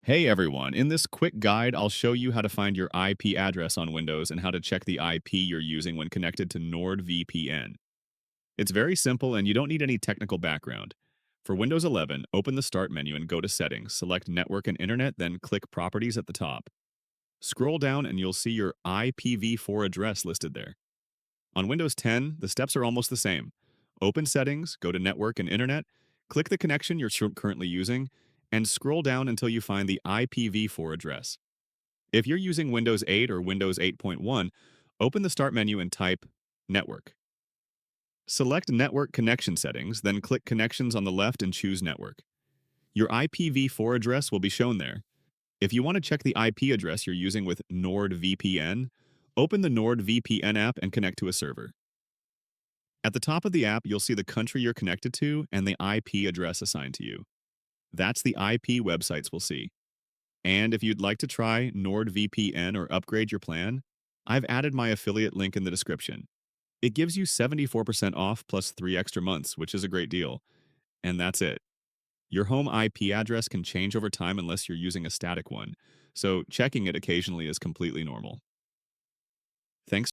Hey everyone, in this quick guide, I'll show you how to find your IP address on Windows and how to check the IP you're using when connected to NordVPN. It's very simple and you don't need any technical background. For Windows 11, open the Start menu and go to Settings, select Network and Internet, then click Properties at the top. Scroll down and you'll see your IPv4 address listed there. On Windows 10, the steps are almost the same. Open Settings, go to Network and Internet, click the connection you're currently using, and scroll down until you find the IPv4 address. If you're using Windows 8 or Windows 8.1, open the Start menu and type Network. Select Network Connection Settings, then click Connections on the left and choose Network. Your IPv4 address will be shown there. If you want to check the IP address you're using with NordVPN, open the NordVPN app and connect to a server. At the top of the app, you'll see the country you're connected to and the IP address assigned to you. That's the IP websites we'll see. And if you'd like to try NordVPN or upgrade your plan, I've added my affiliate link in the description. It gives you 74% off plus 3 extra months, which is a great deal. And that's it. Your home IP address can change over time unless you're using a static one, so checking it occasionally is completely normal. Thanks